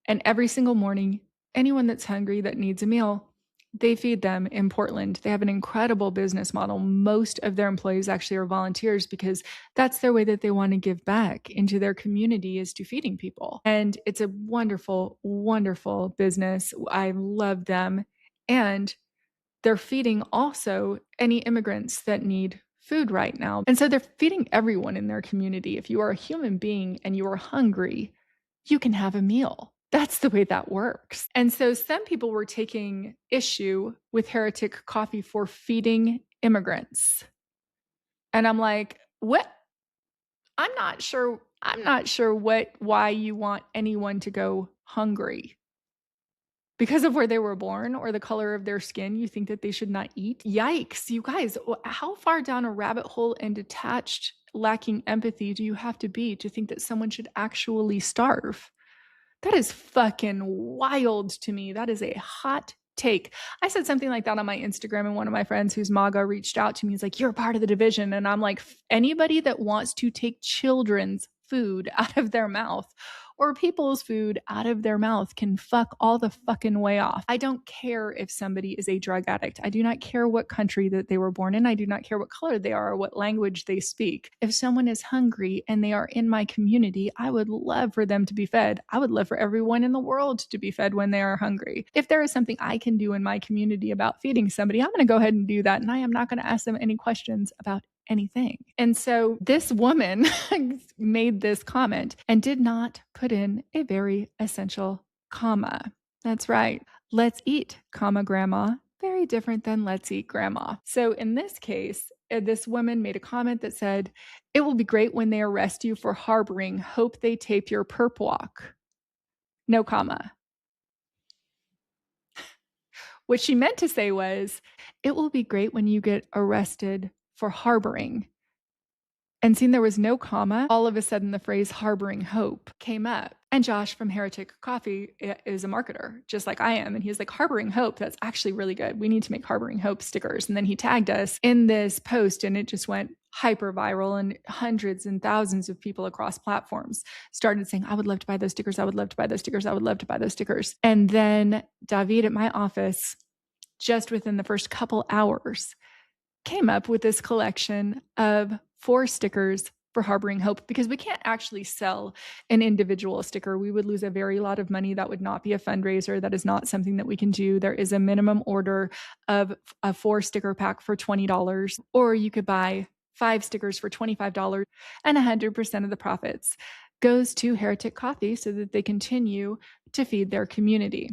And every single morning, anyone that's hungry that needs a meal, they feed them in Portland. They have an incredible business model. Most of their employees actually are volunteers because that's their way that they want to give back into their community, is to feeding people. And it's a wonderful, wonderful business. I love them. And they're feeding also any immigrants that need food right now. And so they're feeding everyone in their community. If you are a human being and you are hungry, you can have a meal. That's the way that works. And so some people were taking issue with Heretic Coffee for feeding immigrants. And I'm like, what? I'm not sure why you want anyone to go hungry. because of where they were born or the color of their skin, you think that they should not eat? Yikes, you guys, how far down a rabbit hole and detached, lacking empathy do you have to be to think that someone should actually starve? That is fucking wild to me. That is a hot take. I said something like that on my Instagram, and one of my friends who's MAGA reached out to me. He's like, "You're a part of the division." And I'm like, anybody that wants to take children's food out of their mouth or people's food out of their mouth can fuck all the fucking way off. I don't care if somebody is a drug addict. I do not care what country that they were born in. I do not care what color they are or what language they speak. If someone is hungry and they are in my community, I would love for them to be fed. I would love for everyone in the world to be fed when they are hungry. If there is something I can do in my community about feeding somebody, I'm going to go ahead and do that. And I am not going to ask them any questions about anything. And so this woman made this comment and did not put in a very essential comma. That's right. Let's eat, comma, grandma. Very different than let's eat, grandma. So in this case, this woman made a comment that said, "It will be great when they arrest you for harboring. Hope they tape your perp walk." No comma. What she meant to say was, "It will be great when you get arrested for harboring." And seeing there was no comma, all of a sudden the phrase harboring hope came up. And Josh from Heretic Coffee is a marketer, just like I am. And he's like, harboring hope, that's actually really good. We need to make harboring hope stickers. And then he tagged us in this post and it just went hyper viral, and hundreds and thousands of people across platforms started saying, "I would love to buy those stickers. I would love to buy those stickers. I would love to buy those stickers." And then David at my office, just within the first couple hours, came up with this collection of 4 stickers for harboring hope, because we can't actually sell an individual sticker. We would lose a very lot of money. That would not be a fundraiser. That is not something that we can do. There is a minimum order of a 4 sticker pack for $20, or you could buy 5 stickers for $25, and 100% of the profits goes to Heretic Coffee so that they continue to feed their community.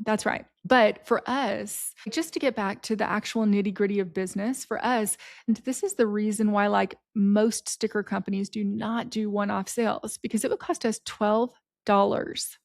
That's right. But for us, just to get back to the actual nitty gritty of business, for us, and this is the reason why, like, most sticker companies do not do one-off sales, because it would cost us $12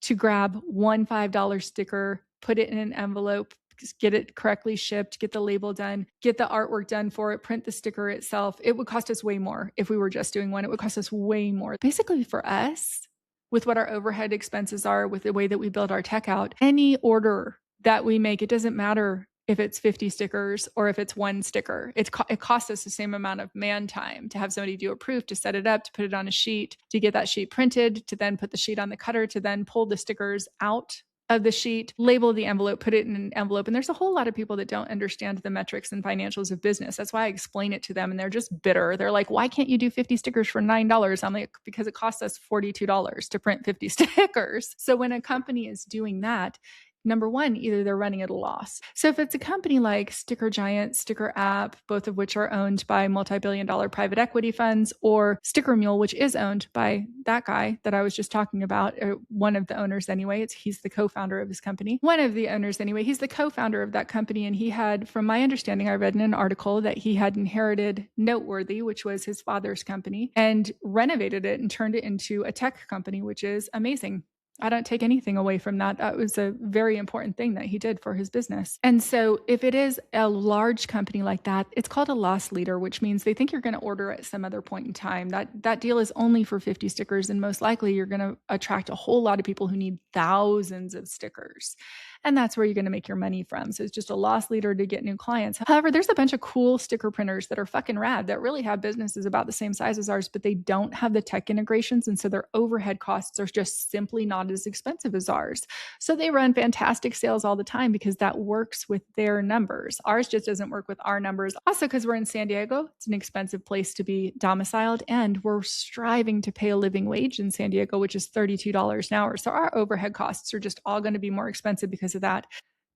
to grab one $5 sticker, put it in an envelope, get it correctly shipped, get the label done, get the artwork done for it, print the sticker itself. It would cost us way more if we were just doing one. It would cost us way more. Basically, for us, with what our overhead expenses are, with the way that we build our tech out, any order that we make, it doesn't matter if it's 50 stickers or if it's 1 sticker. It costs us the same amount of man time to have somebody do a proof, to set it up, to put it on a sheet, to get that sheet printed, to then put the sheet on the cutter, to then pull the stickers out of the sheet, label the envelope, put it in an envelope. And there's a whole lot of people that don't understand the metrics and financials of business. That's why I explain it to them, and they're just bitter. They're like, "Why can't you do 50 stickers for $9? I'm like, "Because it costs us $42 to print 50 stickers." So when a company is doing that, number one, either they're running at a loss. So if it's a company like Sticker Giant, Sticker App, both of which are owned by multi-billion-dollar private equity funds, or StickerMule, which is owned by that guy that I was just talking about, one of the owners anyway, he's the co-founder of his company. One of the owners anyway, he's the co-founder of that company, and he had, from my understanding, I read in an article that he had inherited Noteworthy, which was his father's company, and renovated it and turned it into a tech company, which is amazing. I don't take anything away from that. That was a very important thing that he did for his business. And so if it is a large company like that, it's called a loss leader, which means they think you're going to order at some other point in time. That deal is only for 50 stickers, and most likely you're going to attract a whole lot of people who need thousands of stickers. And that's where you're going to make your money from. So it's just a loss leader to get new clients. However, there's a bunch of cool sticker printers that are fucking rad that really have businesses about the same size as ours, but they don't have the tech integrations. And so their overhead costs are just simply not as expensive as ours. So they run fantastic sales all the time because that works with their numbers. Ours just doesn't work with our numbers. Also, because we're in San Diego, it's an expensive place to be domiciled, and we're striving to pay a living wage in San Diego, which is $32 an hour. So our overhead costs are just all going to be more expensive because of that.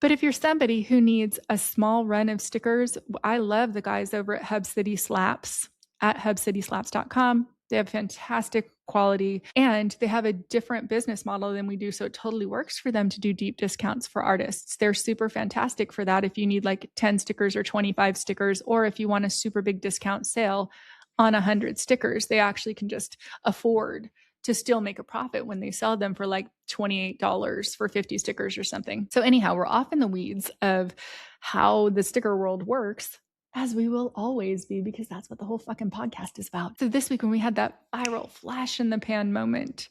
But if you're somebody who needs a small run of stickers, I love the guys over at Hub City Slaps at hubcityslaps.com. They have fantastic quality, and they have a different business model than we do. So it totally works for them to do deep discounts for artists. They're super fantastic for that. If you need like 10 stickers or 25 stickers, or if you want a super big discount sale on 100 stickers, they actually can just afford to still make a profit when they sell them for like $28 for 50 stickers or something. So anyhow, we're off in the weeds of how the sticker world works, as we will always be, because that's what the whole fucking podcast is about. So this week when we had that viral flash in the pan moment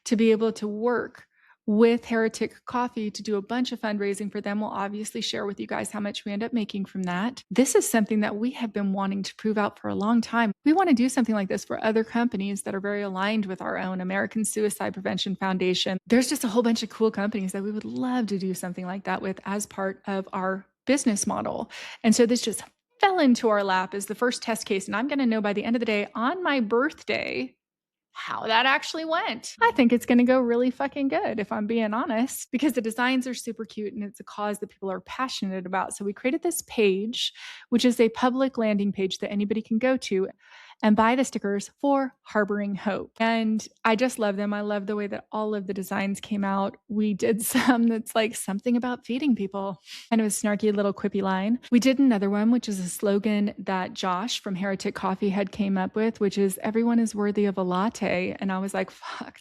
to be able to work with Heretic Coffee to do a bunch of fundraising for them, we'll obviously share with you guys how much we end up making from that. This is something that we have been wanting to prove out for a long time. We want to do something like this for other companies that are very aligned with our own American Suicide Prevention Foundation. There's just a whole bunch of cool companies that we would love to do something like that with as part of our business model. And so this just fell into our lap as the first test case. And I'm going to know by the end of the day on my birthday how that actually went. I think it's going to go really fucking good, if I'm being honest, because the designs are super cute and it's a cause that people are passionate about. So we created this page, which is a public landing page that anybody can go to and buy the stickers for Harboring Hope. And I just love them. I love the way that all of the designs came out. We did some that's like something about feeding people, and it was a snarky little quippy line. We did another one, which is a slogan that Josh from Heretic Coffee had came up with, which is everyone is worthy of a latte. And I was like, fuck,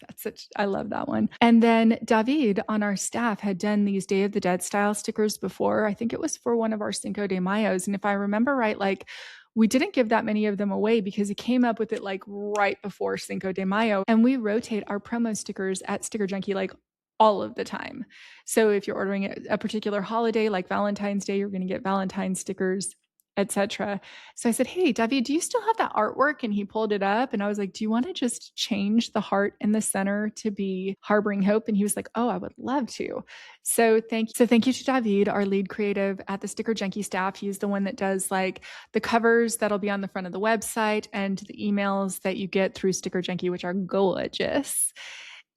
I love that one. And then David on our staff had done these Day of the Dead style stickers before. I think it was for one of our Cinco de Mayos. And if I remember right, like we didn't give that many of them away because he came up with it like right before Cinco de Mayo. And we rotate our promo stickers at Sticker Junkie like all of the time. So if you're ordering a particular holiday like Valentine's Day, you're going to get Valentine's stickers, etc. So I said, hey, David, do you still have that artwork? And he pulled it up and I was like, do you want to just change the heart in the center to be Harboring Hope? And he was like, oh, I would love to. So thank you to David, our lead creative at the Sticker Junkie staff. He's the one that does like the covers that'll be on the front of the website and the emails that you get through Sticker Junkie, which are gorgeous.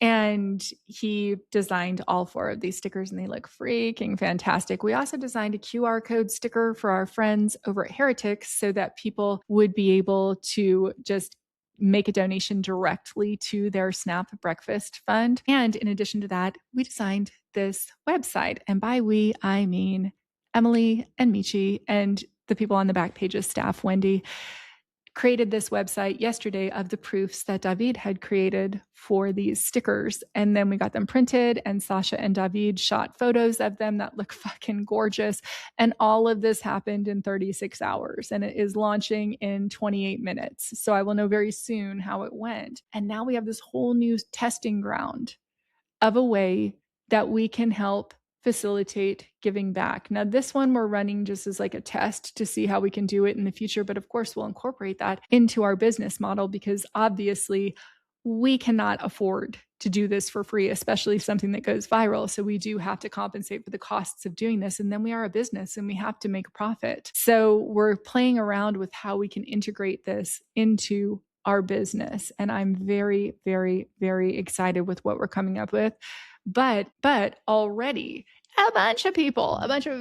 And he designed all 4 of these stickers and they look freaking fantastic. We also designed a QR code sticker for our friends over at Heretics so that people would be able to just make a donation directly to their SNAP breakfast fund. And in addition to that, we designed this website. And by we, I mean Emily and Michi and the people on the back page's staff, Wendy, created this website yesterday of the proofs that David had created for these stickers. And then we got them printed and Sasha and David shot photos of them that look fucking gorgeous. And all of this happened in 36 hours and it is launching in 28 minutes. So I will know very soon how it went. And now we have this whole new testing ground of a way that we can help facilitate giving back. Now, this one we're running just as like a test to see how we can do it in the future. But of course, we'll incorporate that into our business model because obviously we cannot afford to do this for free, especially something that goes viral. So we do have to compensate for the costs of doing this. And then we are a business and we have to make a profit. So we're playing around with how we can integrate this into our business. And I'm very, very, very excited with what we're coming up with. But already a bunch of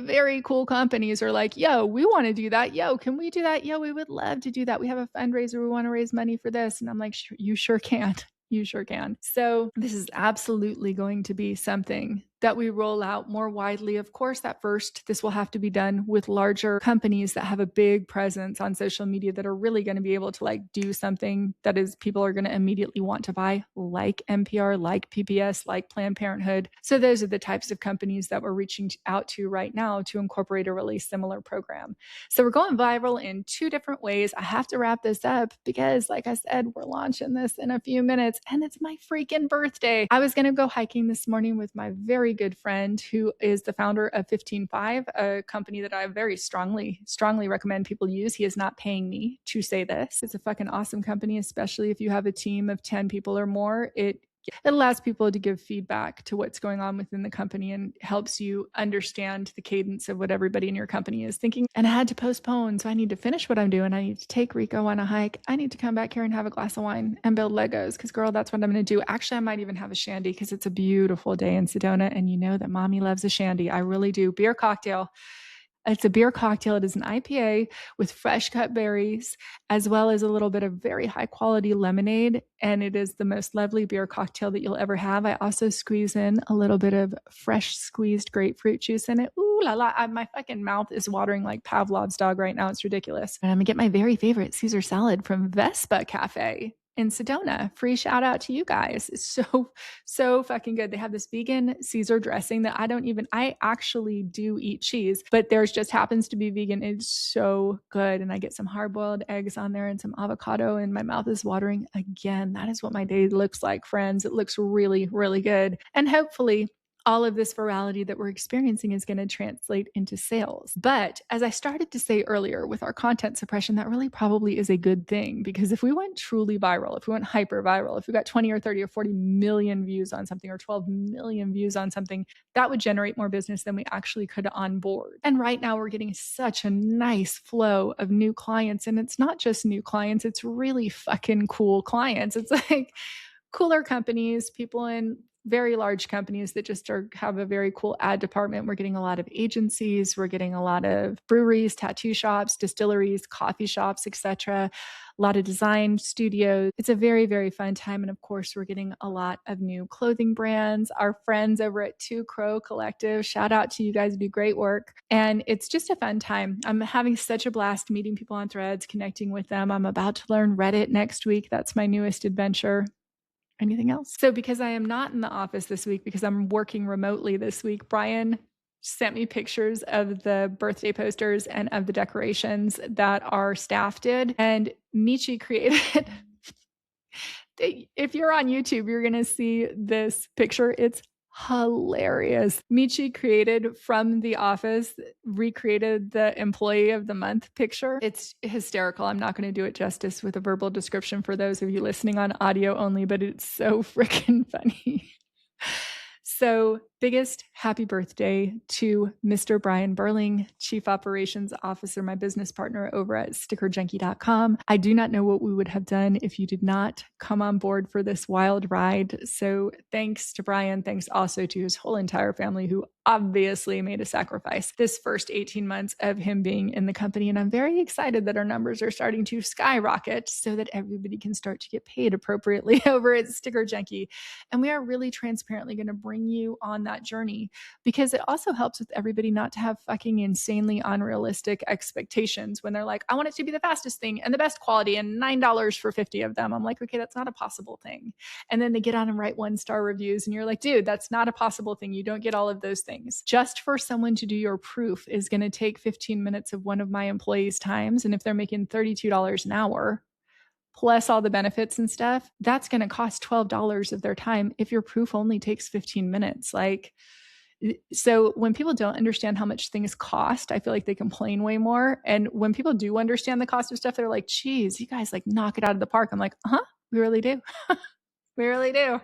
very cool companies are like, yo, we want to do that. Yo, can we do that? Yo, we would love to do that. We have a fundraiser. We want to raise money for this. And I'm like, you sure can. You sure can. So this is absolutely going to be something that we roll out more widely. Of course, at first, this will have to be done with larger companies that have a big presence on social media that are really going to be able to like do something that is people are going to immediately want to buy, like NPR, like PBS, like Planned Parenthood. So those are the types of companies that we're reaching out to right now to incorporate a really similar program. So we're going viral in 2 different ways. I have to wrap this up because, like I said, we're launching this in a few minutes and it's my freaking birthday. I was going to go hiking this morning with my very good friend who is the founder of 15.5, a company that I very strongly recommend people use. He is not paying me to say this. It's a fucking awesome company, especially if you have a team of 10 people or more. It allows people to give feedback to what's going on within the company and helps you understand the cadence of what everybody in your company is thinking. And I had to postpone, so I need to finish what I'm doing. I need to take Rico on a hike. I need to come back here and have a glass of wine and build Legos because, girl, that's what I'm going to do. Actually, I might even have a shandy because it's a beautiful day in Sedona, and you know that mommy loves a shandy. I really do. Beer cocktail. It's a beer cocktail. It is an IPA with fresh cut berries, as well as a little bit of very high quality lemonade. And it is the most lovely beer cocktail that you'll ever have. I also squeeze in a little bit of fresh squeezed grapefruit juice in it. Ooh la la. My fucking mouth is watering like Pavlov's dog right now. It's ridiculous. And I'm gonna get my very favorite Caesar salad from Vespa Cafe. in Sedona. Free shout out to you guys. It's so fucking good. They have this vegan Caesar dressing that I actually do eat cheese, but theirs just happens to be vegan. It's so good. And I get some hard boiled eggs on there and some avocado, and my mouth is watering again. That is what my day looks like, friends. It looks really, really good. And hopefully, all of this virality that we're experiencing is going to translate into sales. But as I started to say earlier with our content suppression, that really probably is a good thing, because if we went truly viral, if we went hyper viral, if we got 20 or 30 or 40 million views on something or 12 million views on something, that would generate more business than we actually could onboard. And right now we're getting such a nice flow of new clients. And it's not just new clients, it's really fucking cool clients. It's like cooler companies, people in very large companies that just have a very cool ad department. We're getting a lot of agencies. We're getting a lot of breweries, tattoo shops, distilleries, coffee shops, etc. A lot of design studios. It's a very, very fun time. And of course, we're getting a lot of new clothing brands. Our friends over at Two Crow Collective, shout out to you guys, who do great work. And it's just a fun time. I'm having such a blast meeting people on Threads, connecting with them. I'm about to learn Reddit next week. That's my newest adventure. Anything else? So because I am not in the office this week, because I'm working remotely this week, Brian sent me pictures of the birthday posters and of the decorations that our staff did. And Michi created, if you're on YouTube, you're going to see this picture. It's hilarious. Michi created from The Office, recreated the Employee of the Month picture. It's hysterical. I'm not going to do it justice with a verbal description for those of you listening on audio only, but it's so freaking funny. So, biggest happy birthday to Mr. Brian Burling, Chief Operations Officer, my business partner over at StickerJunkie.com. I do not know what we would have done if you did not come on board for this wild ride. So, thanks to Brian. Thanks also to his whole entire family, who obviously made a sacrifice this first 18 months of him being in the company. And I'm very excited that our numbers are starting to skyrocket so that everybody can start to get paid appropriately over at Sticker Junkie. And we are really transparently going to bring you on that journey, because it also helps with everybody not to have fucking insanely unrealistic expectations when they're like, I want it to be the fastest thing and the best quality and $9 for 50 of them. I'm like, okay, that's not a possible thing. And then they get on and write 1-star reviews, and you're like, dude, that's not a possible thing. You don't get all of those things. Just for someone to do your proof is going to take 15 minutes of one of my employees' times. And if they're making $32 an hour, plus all the benefits and stuff, that's going to cost $12 of their time if your proof only takes 15 minutes. So when people don't understand how much things cost, I feel like they complain way more. And when people do understand the cost of stuff, they're like, geez, you guys like knock it out of the park. I'm like, we really do. We really do.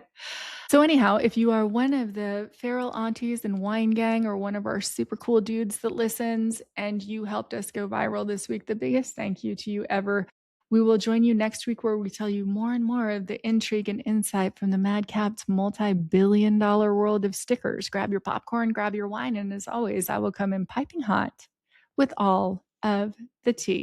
So anyhow, if you are one of the feral aunties and wine gang, or one of our super cool dudes that listens, and you helped us go viral this week, the biggest thank you to you ever. We will join you next week, where we tell you more and more of the intrigue and insight from the madcap's multi-billion-dollar world of stickers. Grab your popcorn, grab your wine, and as always, I will come in piping hot with all of the tea.